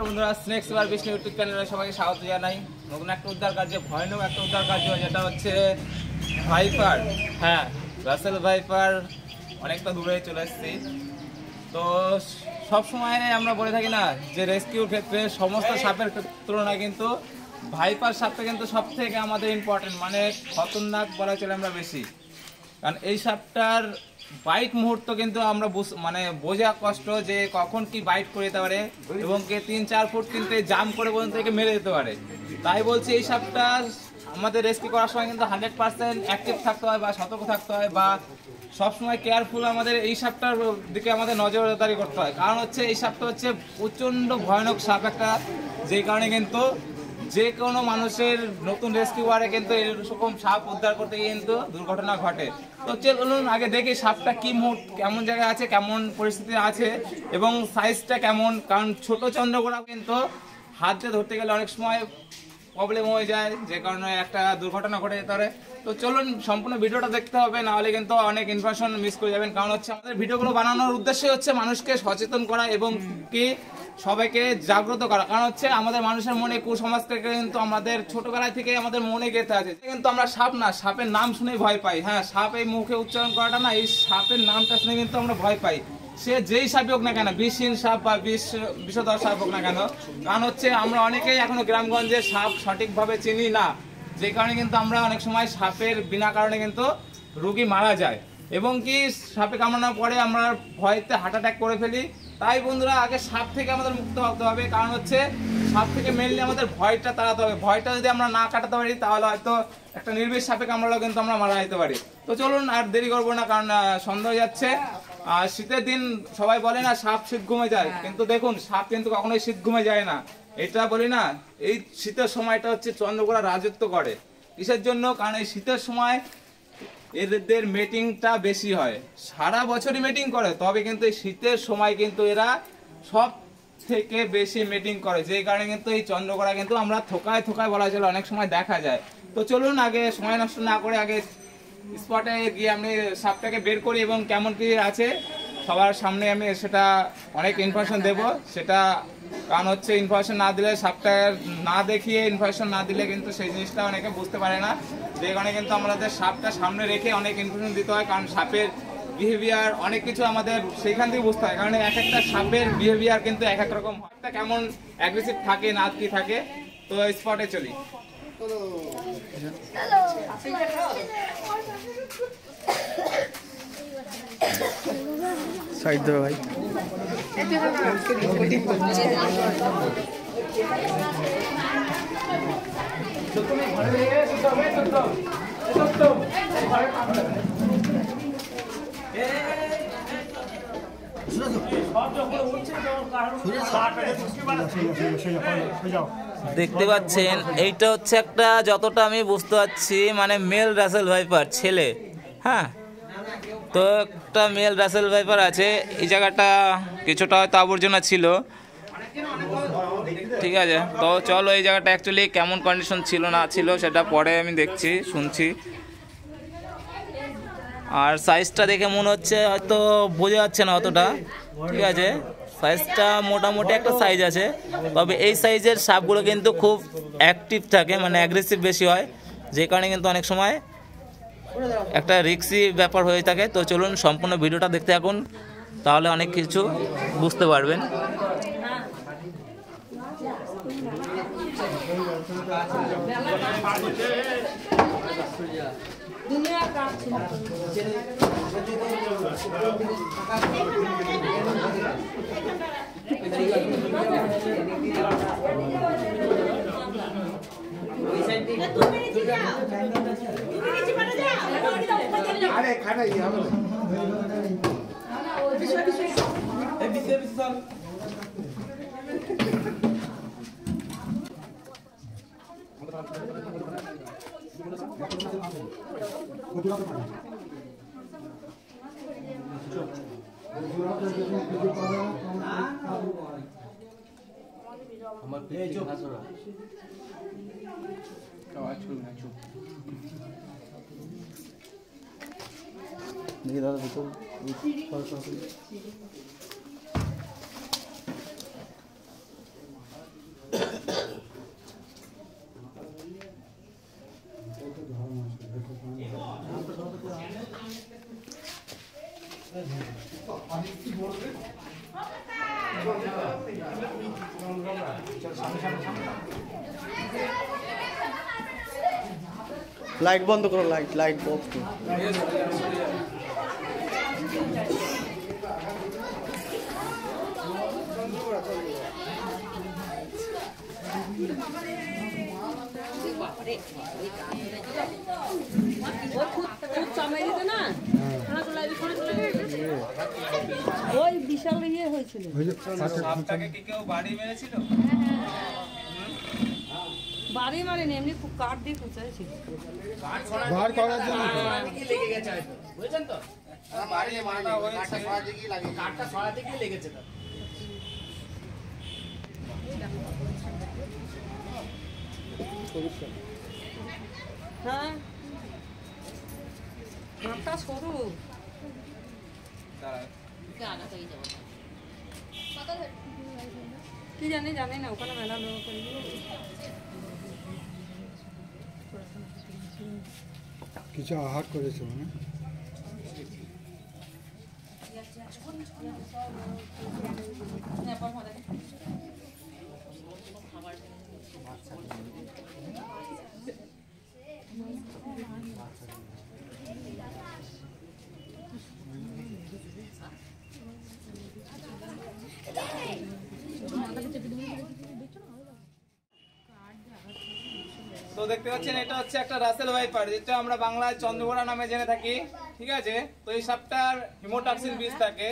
বন্ধুরা, স্নেক্স বার বিষ্ণু ইউটিউব চ্যানেলে সবাইকে স্বাগত জানাই। নতুন একটা উদ্ধার কার্য, ভয়ানক একটা উদ্ধার কার্য, যেটা হচ্ছে ভাইপার। হ্যাঁ, রাসেল ভাইপার অনেকটা দূরে চলে এসেছি। তো সবসময় আমরা বলে থাকি না যে রেস্কিউর ক্ষেত্রে সমস্ত সাপের তুলনায় কিন্তু ভাইপার সাপটা কিন্তু সব থেকে আমাদের ইম্পর্টেন্ট, মানে খতরনাক বলা চলে আমরা বেশি। কারণ এই সাপটার বাইট মুহূর্ত কিন্তু আমরা বোঝা কষ্ট যে কখন কি বাইট করে দিতে পারে এবং কে 3-4 ফুট কিন্তু জাম করে পর্যন্ত একে মেরে দিতে পারে। তাই বলছি এই সাপটা আমাদের রেস্কিউ করার সময় কিন্তু 100% অ্যাক্টিভ থাকতে হয় বা সতর্ক থাকতে হয় বা সবসময় কেয়ারফুল আমাদের এই সাপটার দিকে আমাদের নজরদারি করতে হয়। কারণ হচ্ছে এই সাপটা হচ্ছে প্রচণ্ড ভয়ানক সাপ একটা, যেই কারণে কিন্তু যে কোনো মানুষের নতুন রেস্কিউয়ারে কিন্তু এরকম সাপ উদ্ধার করতে গিয়ে কিন্তু দুর্ঘটনা ঘটে। তো চলুন আগে দেখি সাপটা কি কেমন জায়গায় আছে, কেমন পরিস্থিতি আছে এবং সাইজটা কেমন। কারণ ছোট চন্দ্রগোড়া কিন্তু হাত দিয়ে ধরতে গেলে অনেক সময় প্রবলেম হয়ে যায়, যে কারণে একটা দুর্ঘটনা ঘটে যেতে পারে। তো চলুন সম্পূর্ণ ভিডিওটা দেখতে হবে, নাহলে কিন্তু অনেক ইনফরমেশন মিস করে যাবেন। কারণ হচ্ছে আমাদের ভিডিওগুলো বানানোর উদ্দেশ্য হচ্ছে মানুষকে সচেতন করা এবং কি সবাইকে জাগ্রত করা। কারণ হচ্ছে আমাদের মানুষের মনে কুসংস্কার থেকে কিন্তু আমাদের ছোটবেলায় থেকে আমাদের মনে গেঁথে আছে। কিন্তু আমরা সাপ না, সাপের নাম শুনেই ভয় পাই। হ্যাঁ, সাপ এই মুখে উচ্চারণ করাটা না, এই সাপের নামটা শুনে কিন্তু আমরা ভয় পাই। সে যেই সাপই হোক না কেন, বিষহীন সাপ বা বিষধর সাপ হোক না কেন। কারণ হচ্ছে আমরা অনেকেই এখনো গ্রামগঞ্জে সাপ সঠিকভাবে চিনি না, যে কারণে কিন্তু আমরা অনেক সময় সাপের বিনা কারণে কিন্তু রোগী মারা যায় এবং কি সাপে কামড়ানোর পরে আমরা ভয়তে হার্ট অ্যাটাক করে ফেলি। তাই বন্ধুরা, আগে সাপ থেকে আমাদের মুক্ত হতে হবে। কারণ হচ্ছে সাপ থেকে মেনলি আমাদের ভয়টা তাড়াতে হবে। ভয়টা যদি আমরা না কাটাতে পারি তাহলে হয়তো একটা নির্বিষ সাপে কামড়ালেও কিন্তু আমরা মারা যেতে পারি। তো চলুন আর দেরি করবো না, কারণ সন্ধ্যা হয়ে যাচ্ছে। আর শীতের দিন সবাই বলে না সাপ শীত ঘুমে যায়, কিন্তু দেখুন সাপ কিন্তু কখনোই শীত ঘুমে যায় না। এটা বলি না, এই শীতের সময়টা হচ্ছে চন্দ্রগোড়া রাজত্ব করে। কিসের জন্য? কারণ এই শীতের সময় এদের মিটিংটা বেশি হয়। সারা বছরই মিটিং করে, তবে কিন্তু এই শীতের সময় কিন্তু এরা সব থেকে বেশি মিটিং করে, যেই কারণে কিন্তু এই চন্দ্রগোড়া কিন্তু আমরা থোকায় থোকায় বলা চলে অনেক সময় দেখা যায়। তো চলুন আগে সময় নষ্ট না করে আগে স্পটে গিয়ে আমি সাপটাকে বের করি এবং কেমন কি আছে সবার সামনে আমি সেটা অনেক ইনফরমেশন দেব। সেটা কারণ হচ্ছে ইনফরমেশন না দিলে, সাপটা না দেখিয়ে ইনফরমেশন না দিলে কিন্তু সেই জিনিসটা অনেকে বুঝতে পারে না, যে কারণে কিন্তু আমাদের সাপটা সামনে রেখে অনেক ইনফরমেশন দিতে হয়। কারণ সাপের বিহেভিয়ার অনেক কিছু আমাদের সেইখান থেকে বুঝতে হয়, কারণ এক একটা সাপের বিহেভিয়ার কিন্তু এক এক রকম হয়, কেমন অ্যাগ্রেসিভ থাকে না কি থাকে। তো স্পটে চলি। সাইড ধরো ভাই। দেখতে পাচ্ছেন এইটা হচ্ছে একটা, যতটা আমি বুঝতে পারছি মানে মেল রাসেল ভাইপার ছেলে। হ্যাঁ, তো একটা মেল রাসেল ভাইপার আছে। এই জায়গাটা কিছুটা হয়তো আবর্জনা ছিল, ঠিক আছে। তো চলো এই জায়গাটা অ্যাকচুয়ালি কেমন কন্ডিশন ছিল না ছিল সেটা পরে আমি দেখছি, শুনছি। আর সাইজটা দেখে মনে হচ্ছে হয়তো বোঝা যাচ্ছে না অতটা, ঠিক আছে। সাইজটা মোটামুটি একটা সাইজ আছে, তবে এই সাইজের সাপগুলো কিন্তু খুব অ্যাক্টিভ থাকে, মানে অ্যাগ্রেসিভ বেশি হয়, যে কারণে কিন্তু অনেক সময় একটা রিস্কি ব্যাপার হয়ে থাকে। তো চলুন সম্পূর্ণ ভিডিওটা দেখতে থাকুন, তাহলে অনেক কিছু বুঝতে পারবেন। দেখি দাদা ভিতর লাইট বন্ধ করো, লাইট অফ করো। ওই বিশাল ইয়ে হয়েছিল। সাপটাকে কি কেউ বাড়ি মেরেছিল? বাড়ি মারেনি, এমনি কাঠ দিয়ে কুচাইছিল। বার করার জন্য লেগে গেছে হয়তো, বুঝছেন তো? বাড়ি মারা হয়েছে। কাঠটা সরাতে গিয়ে লেগেছে তার। হ্যাঁ, কাঠটা সরু। কি জানি না, ওখানে মেলা লোক। কিছু আহার করেছে মানে তো দেখতে পাচ্ছেন এটা হচ্ছে একটা রাসেল ভাইপার, যেটা আমরা বাংলায় চন্দ্রঘোড়া নামে জেনে থাকি। ঠিক আছে, তো এই সাপটার হিমোটক্সিন বিষ থাকে।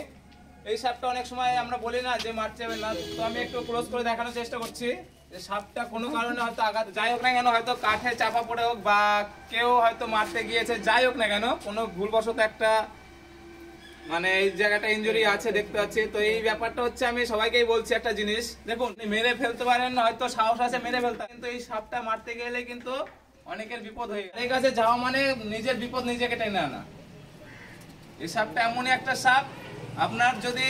এই সাপটা অনেক সময় আমরা বলি না যে মারতে হবে না, তো আমি একটু ক্লোজ করে দেখানোর চেষ্টা করছি যে সাপটা কোনো কারণে হয়তো আঘাত, যাই হোক না কেন, হয়তো কাঠে চাপা পড়ে হোক বা কেউ হয়তো মারতে গিয়েছে, যাই হোক না কেন, কোনো ভুলবশত একটা মানে এই জায়গাটা ইনজুরি আছে দেখতে পাচ্ছি। তো এই ব্যাপারটা হচ্ছে আমি সবাইকেই বলছি একটা জিনিস, দেখুন মেরে ফেলতে পারেন, হয়তো সাহস আছে মেরে ফেলতে, কিন্তু এই সাপটা মারতে গেলে কিন্তু অনেকের বিপদ হয়ে যায়। এই কাছে যাওয়া মানে নিজের বিপদ নিজেকে টেনে আনা। এই সাপটা এমনই একটা সাপ, আপনার যদি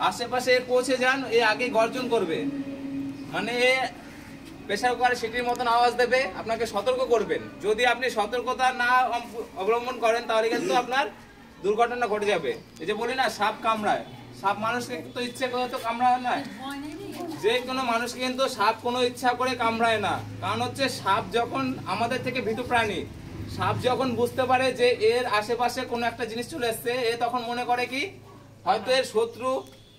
আশেপাশে পৌঁছে যান এ আগে গর্জন করবে, মানে প্রেসার কুকারে সিটির মতন আওয়াজ দেবে, আপনাকে সতর্ক করবেন। যদি আপনি সতর্কতা না অবলম্বন করেন তাহলে কিন্তু আপনার দুর্ঘটনা ঘটে যাবে। এই যে বলি না সাপ কামড়ায়, সাপ মানুষকে তো ইচ্ছে করে তো কামড়ায় না, যে কোনো মানুষকে কিন্তু সাপ কোনো ইচ্ছা করে কামড়ায় না। কারণ হচ্ছে সাপ যখন আমাদের থেকে ভীতু প্রাণী, সাপ যখন বুঝতে পারে যে এর আশেপাশে কোনো একটা জিনিস চলে এসছে, এ তখন মনে করে কি হয়তো এর শত্রু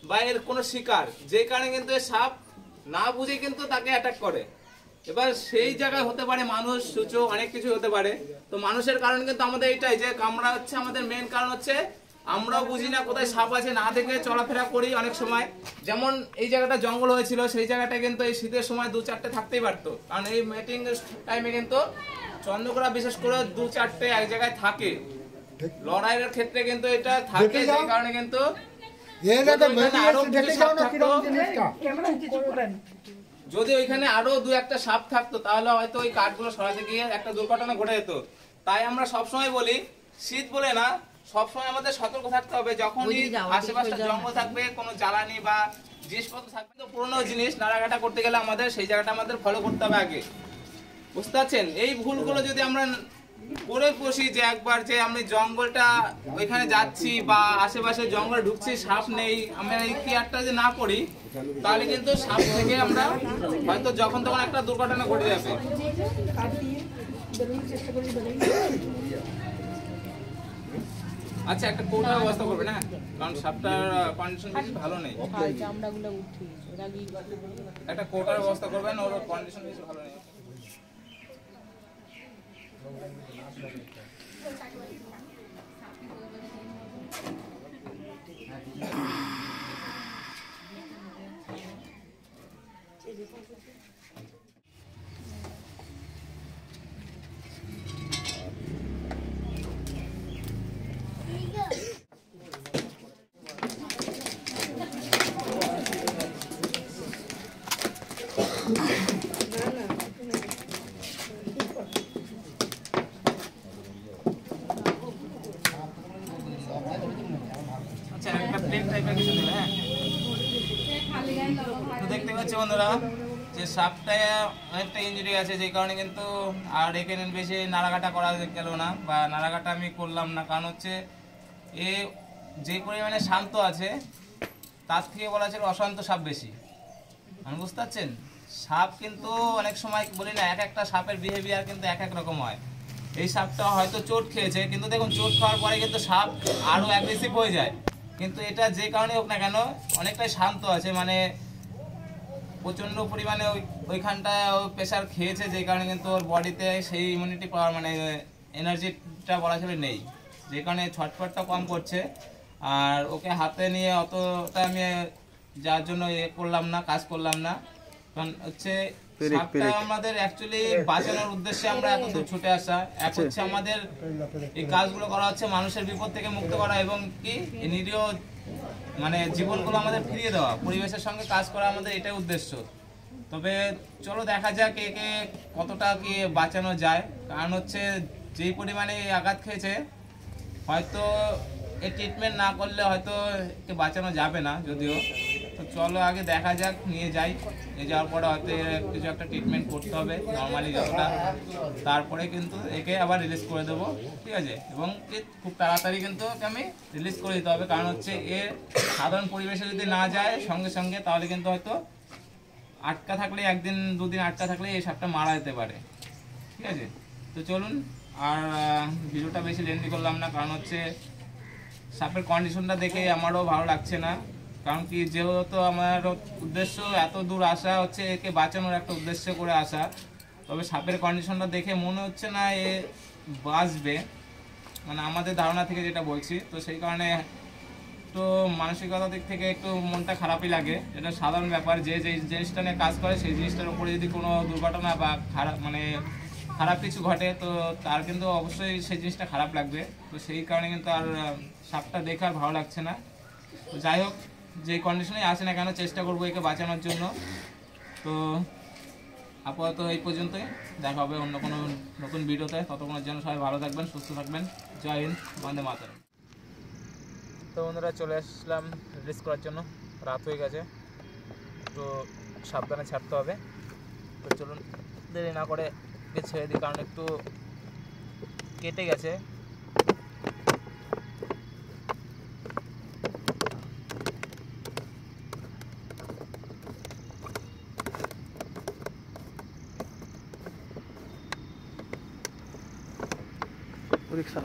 বা এর কোনো শিকার, যে কারণে কিন্তু এর সাপ না বুঝে কিন্তু তাকে অ্যাটাক করে। এবার সেই জায়গায় হতে পারে মানুষ, সূচক অনেক কিছু হতে পারে। তো মানুষের কারণ কিন্তু আমাদের এটাই যে কামড়া হচ্ছে, আমাদের মেন কারণ হচ্ছে আমরাও বুঝি না কোথায় সাপ আছে, না দেখে চলাফেরা করি অনেক সময়। যেমন এই জায়গাটা জঙ্গল হয়েছিল, সেই জায়গাটা কিন্তু এই শীতের সময় 2-4টে থাকতেই পারতো, কারণ এই মিটিং টাইমে কিন্তু চন্দ্রকোড়া বিশেষ করে 2-4টে এক জায়গায় থাকে। লড়াইয়ের ক্ষেত্রে কিন্তু এটা থাকে, সেই কারণে কিন্তু যদি ওইখানে আরো 2-1টা সাপ থাকতো তাহলে হয়তো ওই কাঠগুলো সরাতে গিয়ে একটা দুর্ঘটনা ঘটে যেত। তাই আমরা সবসময় বলি, শীত বলে না, সবসময় আমাদের সতর্ক থাকতে হবে। যখনই আশেপাশে জঙ্গল থাকবে, কোনো জ্বালানি বা জিনিসপত্র থাকবে, তো পুরোনো জিনিস নাড়াঘাটা করতে গেলে আমাদের সেই জায়গাটা আমাদের ফলো করতে হবে আগে, বুঝতে পারছেন? এই ভুলগুলো যদি আমরা করে বসি যে একবার যে আমি জঙ্গলটা ওইখানে যাচ্ছি বা আশেপাশে জঙ্গলে ঢুকছি, সাপ নেই, আমরা এই কেয়ারটা যে না করি, তাহলে কিন্তু সাপ থেকে আমরা হয়তো যখন তখন একটা দুর্ঘটনা ঘটে যাবে। আচ্ছা, একটা কৌটার ব্যবস্থা করবে না, কারণ সাপটার কন্ডিশন বেশি ভালো নেই। একটা কৌটার ব্যবস্থা করবেন, ওর কন্ডিশন বেশি ভালো নেই। দেখতে পাচ্ছি বন্ধুরা যে সাপটা অনেকটা ইঞ্জুরি আছে, যে কারণে কিন্তু আর এখানে বেশি নাড়াঘাটা করা গেল না বা নাড়াঘাটা আমি করলাম না। কারণ হচ্ছে এ যে পরিমাণে শান্ত আছে, তার থেকে বলা ছিল অশান্ত সাপ বেশি। মানে বুঝতে পারছেন, সাপ কিন্তু অনেক সময় বলি না, এক একটা সাপের বিহেভিয়ার কিন্তু এক এক রকম হয়। এই সাপটা হয়তো চোট খেয়েছে, কিন্তু দেখুন চোট খাওয়ার পরে কিন্তু সাপ আরও অ্যাগ্রেসিভ হয়ে যায়। কিন্তু এটা যে কারণে হোক না কেন অনেকটাই শান্ত আছে, মানে প্রচণ্ড পরিমাণে ওইখানটায় প্রেশার খেয়েছে, যে কারণে কিন্তু ওর বডিতে সেই ইমিউনিটি পাওয়ার মানে এনার্জিটা বলা চলে নেই, যে কারণে ছটফটটা কম করছে। আর ওকে হাতে নিয়ে অতটা আমি যার জন্য করলাম না, কাজ করলাম না, কারণ হচ্ছে সাপটা আমাদের অ্যাকচুয়ালি বাঁচানোর উদ্দেশ্যে আমরা এত দূর ছুটে আসা। এক হচ্ছে আমাদের এই কাজগুলো করা হচ্ছে মানুষের বিপদ থেকে মুক্ত করা, এবং কি নিরীহ মানে জীবনগুলো আমাদের ফিরিয়ে দেওয়া, পরিবেশের সঙ্গে কাজ করা আমাদের এটাই উদ্দেশ্য। তবে চলো দেখা যাক একে কতটা কি বাঁচানো যায়, কারণ হচ্ছে যেই পরিমাণে আঘাত খেয়েছে হয়তো এই ট্রিটমেন্ট না করলে হয়তো একে বাঁচানো যাবে না যদিও। তো চলো আগে দেখা যাক, নিয়ে যাওয়ার পরে হয়তো কিছু একটা ট্রিটমেন্ট করতে হবে নর্মালি যতটা, তারপরে কিন্তু একে আবার রিলিজ করে দেবো, ঠিক আছে। এবং খুব তাড়াতাড়ি কিন্তু ওকে আমি রিলিজ করে দিতে হবে, কারণ হচ্ছে এর সাধারণ পরিবেশে যদি না যায় সঙ্গে সঙ্গে, তাহলে কিন্তু হয়তো আটকা থাকলে, একদিন দুদিন আটকা থাকলে এই সাপটা মারা যেতে পারে, ঠিক আছে। তো চলুন, আর ভিডিওটা বেশি লেন্থি করলাম না, কারণ হচ্ছে সাপের কন্ডিশনটা দেখে আমারও ভালো লাগছে না। কারণ কি, যেহেতু আমার উদ্দেশ্য এত দূর আসা হচ্ছে একে বাঁচানোর একটা উদ্দেশ্য করে আসা, তবে সাপের কন্ডিশনটা দেখে মনে হচ্ছে না এ বাঁচবে, মানে আমাদের ধারণা থেকে যেটা বলছি। তো সেই কারণে তো মানসিকতা দিক থেকে একটু মনটা খারাপই লাগে, এটা সাধারণ ব্যাপার। যে জিনিসটা নিয়ে কাজ করে সেই জিনিসটার উপরে যদি কোনো দুর্ঘটনা বা খারাপ কিছু ঘটে, তো তার কিন্তু অবশ্যই সেই জিনিসটা খারাপ লাগবে। তো সেই কারণে কিন্তু আর সাপটা দেখে আর ভালো লাগছে না। তো যাই হোক, যে কন্ডিশনেই আসে না কেন চেষ্টা করবো একে বাঁচানোর জন্য। তো আপাতত এই পর্যন্তই, দেখা হবে অন্য কোনো নতুন ভিডিওতে। ততক্ষণের জন্য সবাই ভালো থাকবেন, সুস্থ থাকবেন। জয় হিন্দ, বন্দে মাতরম। তো বন্ধুরা চলে আসলাম রিলিজ করার জন্য, রাত হয়ে গেছে, একটু সাবধানে ছাড়তে হবে। তো চলুন দেরি না করে ছেড়ে দিই, কারণ একটু কেটে গেছে। रिक्शा